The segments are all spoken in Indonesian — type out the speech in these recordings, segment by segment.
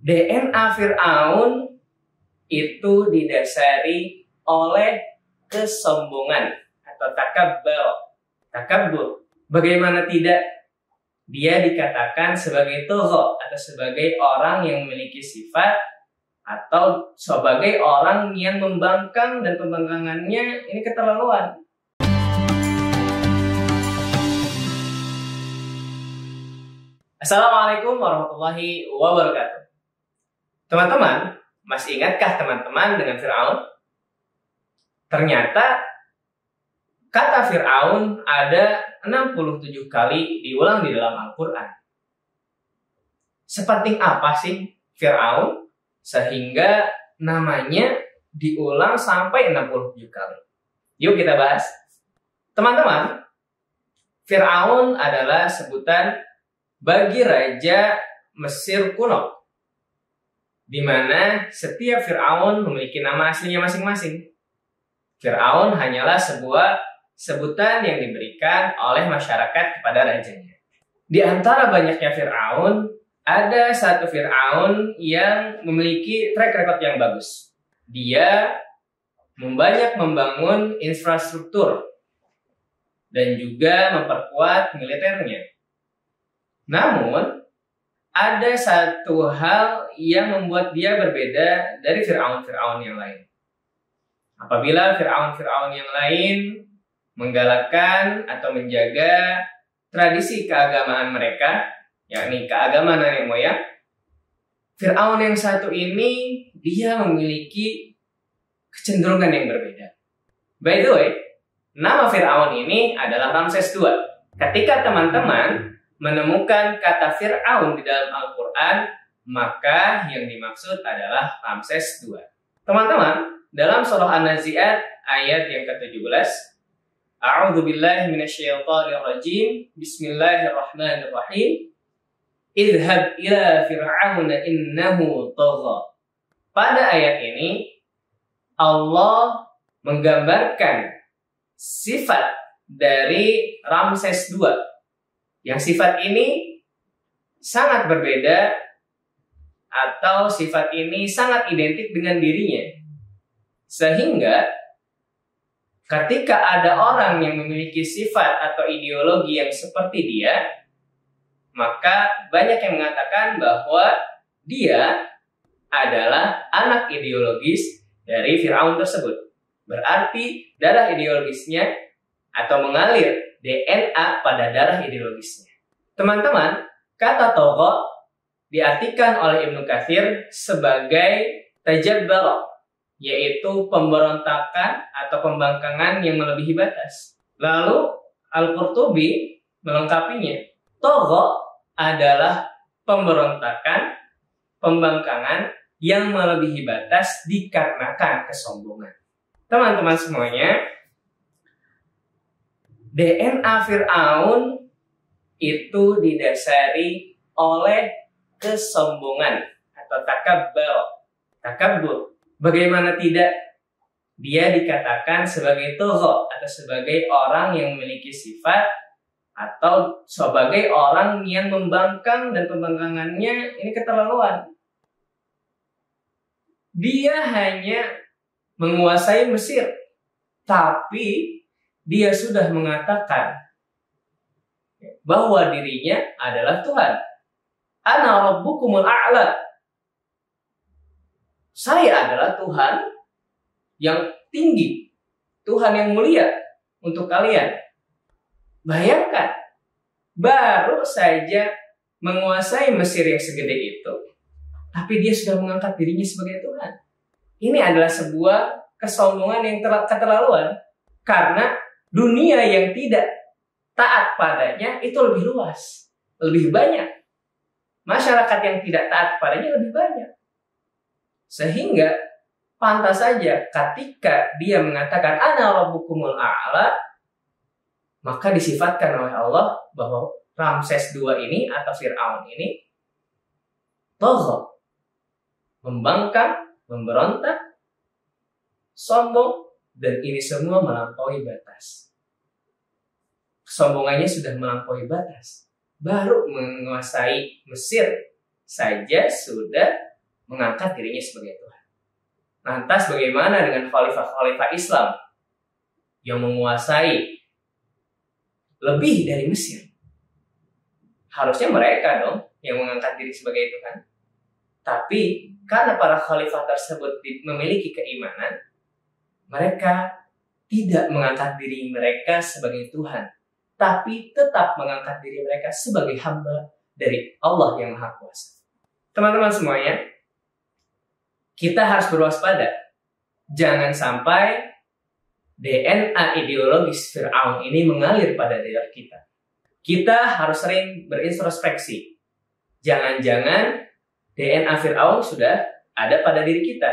DNA Fir'aun itu didasari oleh kesombongan atau takabbur. Bagaimana tidak, dia dikatakan sebagai togho atau sebagai orang yang memiliki sifat atau sebagai orang yang membangkang, dan pembangkangannya ini keterlaluan. Assalamualaikum warahmatullahi wabarakatuh. Teman-teman, masih ingatkah teman-teman dengan Fir'aun? Ternyata kata Fir'aun ada 67 kali diulang di dalam Al-Quran. Sepenting apa sih Fir'aun sehingga namanya diulang sampai 67 kali? Yuk kita bahas. Teman-teman, Fir'aun adalah sebutan bagi raja Mesir kuno, di mana setiap Fir'aun memiliki nama aslinya masing-masing. Fir'aun hanyalah sebuah sebutan yang diberikan oleh masyarakat kepada rajanya. Di antara banyaknya Fir'aun, ada satu Fir'aun yang memiliki track record yang bagus. Dia banyak membangun infrastruktur dan juga memperkuat militernya. Namun, ada satu hal yang membuat dia berbeda dari Fir'aun-Fir'aun yang lain. Apabila Fir'aun-Fir'aun yang lain menggalakkan atau menjaga tradisi keagamaan mereka, yakni keagamaan nenek moyang, Fir'aun yang satu ini dia memiliki kecenderungan yang berbeda. By the way, nama Fir'aun ini adalah Ramses II. Ketika teman-teman menemukan kata Fir'aun di dalam Al-Quran, maka yang dimaksud adalah Ramses II. Teman-teman, dalam surah An-Nazi'at ayat yang ke-17, A'udzu billahi minasyaitonir rajim. Bismillahirrahmanirrahim. Idhhab ila fir'auna innahu tagha. Pada ayat ini Allah menggambarkan sifat dari Ramses II, yang sifat ini sangat berbeda atau sifat ini sangat identik dengan dirinya. Sehingga ketika ada orang yang memiliki sifat atau ideologi yang seperti dia, maka banyak yang mengatakan bahwa dia adalah anak ideologis dari Fir'aun tersebut. Berarti darah ideologisnya atau mengalir DNA pada darah ideologisnya. Teman-teman, kata togho diartikan oleh Ibnu Katsir sebagai tajabbara, yaitu pemberontakan atau pembangkangan yang melebihi batas. Lalu Al-Qurtubi melengkapinya, togho adalah pemberontakan, pembangkangan yang melebihi batas dikarenakan kesombongan. Teman-teman semuanya, DNA Fir'aun itu didasari oleh kesombongan atau takabbur. Bagaimana tidak, dia dikatakan sebagai togho atau sebagai orang yang memiliki sifat atau sebagai orang yang membangkang, dan pembangkangannya ini keterlaluan. Dia hanya menguasai Mesir, tapi dia sudah mengatakan bahwa dirinya adalah Tuhan. Ana rabbukumul a'la. Saya adalah Tuhan yang tinggi, Tuhan yang mulia untuk kalian. Bayangkan, baru saja menguasai Mesir yang segede itu, tapi dia sudah mengangkat dirinya sebagai Tuhan. Ini adalah sebuah kesombongan yang keterlaluan, karena dunia yang tidak taat padanya itu lebih luas, lebih banyak. Masyarakat yang tidak taat padanya lebih banyak. Sehingga pantas saja ketika dia mengatakan ana rabbukumul a'la, maka disifatkan oleh Allah bahwa Ramses II ini atau Fir'aun ini togho, membangkang, memberontak, sombong, dan ini semua melampaui batas. Kesombongannya sudah melampaui batas. Baru menguasai Mesir saja sudah mengangkat dirinya sebagai Tuhan. Lantas bagaimana dengan khalifah-khalifah Islam yang menguasai lebih dari Mesir? Harusnya mereka dong yang mengangkat diri sebagai Tuhan. Tapi karena para khalifah tersebut memiliki keimanan, mereka tidak mengangkat diri mereka sebagai Tuhan, tapi tetap mengangkat diri mereka sebagai hamba dari Allah yang Maha Kuasa. Teman-teman semuanya, kita harus berwaspada. Jangan sampai DNA ideologis Fir'aun ini mengalir pada diri kita. Kita harus sering berintrospeksi. Jangan-jangan DNA Fir'aun sudah ada pada diri kita.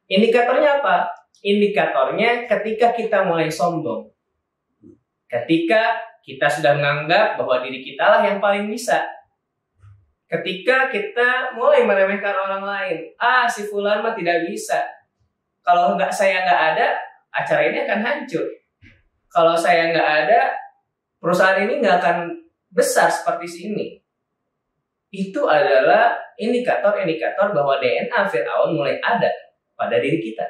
Indikatornya apa? Indikatornya ketika kita mulai sombong. Ketika kita sudah menganggap bahwa diri kita lah yang paling bisa. Ketika kita mulai meremehkan orang lain. Si fulan mah tidak bisa. Kalau saya nggak ada, acara ini akan hancur. Kalau saya nggak ada, perusahaan ini nggak akan besar seperti sini. Itu adalah indikator-indikator bahwa DNA Fir'aun mulai ada pada diri kita.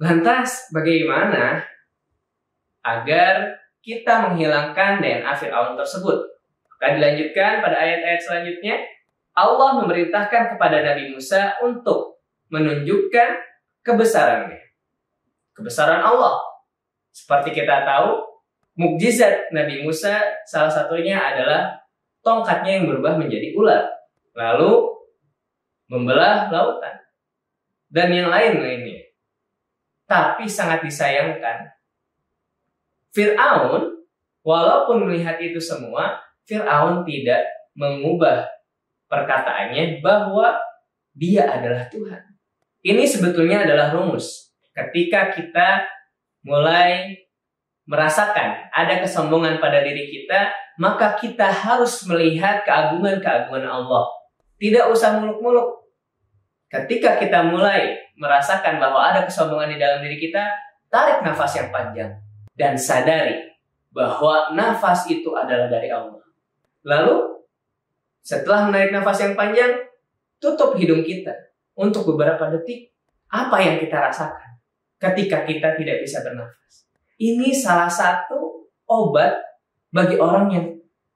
Lantas, bagaimana agar kita menghilangkan DNA Fir'aun tersebut? Maka dilanjutkan pada ayat-ayat selanjutnya, Allah memerintahkan kepada Nabi Musa untuk menunjukkan kebesarannya. Kebesaran Allah. Seperti kita tahu, mukjizat Nabi Musa salah satunya adalah tongkatnya yang berubah menjadi ular, lalu membelah lautan, dan yang lain-lainnya. Tapi sangat disayangkan, Fir'aun, walaupun melihat itu semua, Fir'aun tidak mengubah perkataannya bahwa dia adalah Tuhan. Ini sebetulnya adalah rumus. Ketika kita mulai merasakan ada kesombongan pada diri kita, maka kita harus melihat keagungan-keagungan Allah. Tidak usah muluk-muluk. Ketika kita mulai merasakan bahwa ada kesombongan di dalam diri kita, tarik nafas yang panjang dan sadari bahwa nafas itu adalah dari Allah. Lalu, setelah menarik nafas yang panjang, tutup hidung kita untuk beberapa detik. Apa yang kita rasakan ketika kita tidak bisa bernafas? Ini salah satu obat bagi orang yang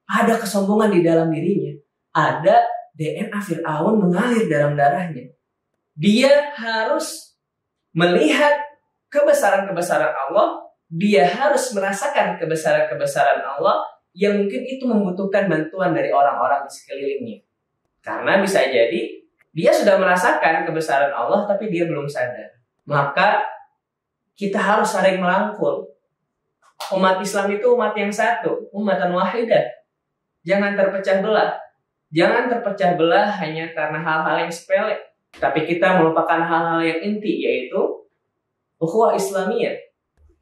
ada kesombongan di dalam dirinya. Ada DNA Fir'aun mengalir dalam darahnya. Dia harus melihat kebesaran-kebesaran Allah. Dia harus merasakan kebesaran-kebesaran Allah yang mungkin itu membutuhkan bantuan dari orang-orang di sekelilingnya. Karena bisa jadi dia sudah merasakan kebesaran Allah tapi dia belum sadar. Maka kita harus saling merangkul. Umat Islam itu umat yang satu, umatan wahidah. Jangan terpecah belah. Jangan terpecah belah hanya karena hal-hal yang sepele. Tapi kita melupakan hal-hal yang inti, yaitu ukhuwah Islamiyah.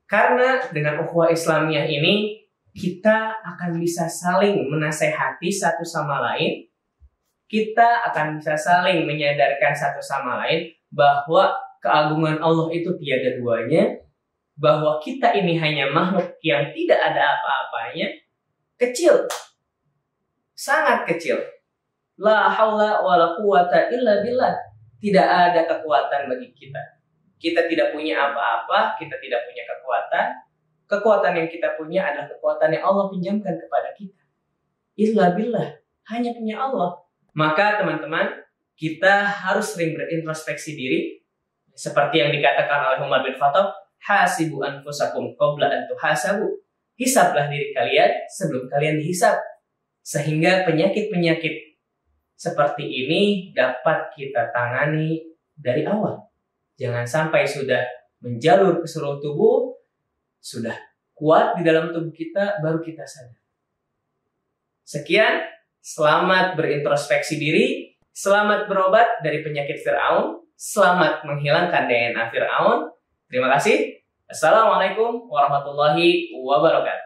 Karena dengan ukhuwah Islamiyah ini, kita akan bisa saling menasehati satu sama lain. Kita akan bisa saling menyadarkan satu sama lain bahwa keagungan Allah itu tiada duanya, bahwa kita ini hanya makhluk yang tidak ada apa-apanya, kecil, sangat kecil. La haula wala quwata illa billah. Tidak ada kekuatan bagi kita. Kita tidak punya apa-apa, kita tidak punya kekuatan. Kekuatan yang kita punya adalah kekuatan yang Allah pinjamkan kepada kita. Illa billah, hanya punya Allah. Maka teman-teman, kita harus sering berintrospeksi diri. Seperti yang dikatakan oleh Umar bin Khattab, hasibu anfusakum qabla an tuhasabu. Hisablah diri kalian sebelum kalian dihisab. Sehingga penyakit-penyakit seperti ini dapat kita tangani dari awal. Jangan sampai sudah menjalur ke seluruh tubuh, sudah kuat di dalam tubuh kita, baru kita sadar. Sekian, selamat berintrospeksi diri, selamat berobat dari penyakit Fir'aun, selamat menghilangkan DNA Fir'aun. Terima kasih. Assalamualaikum warahmatullahi wabarakatuh.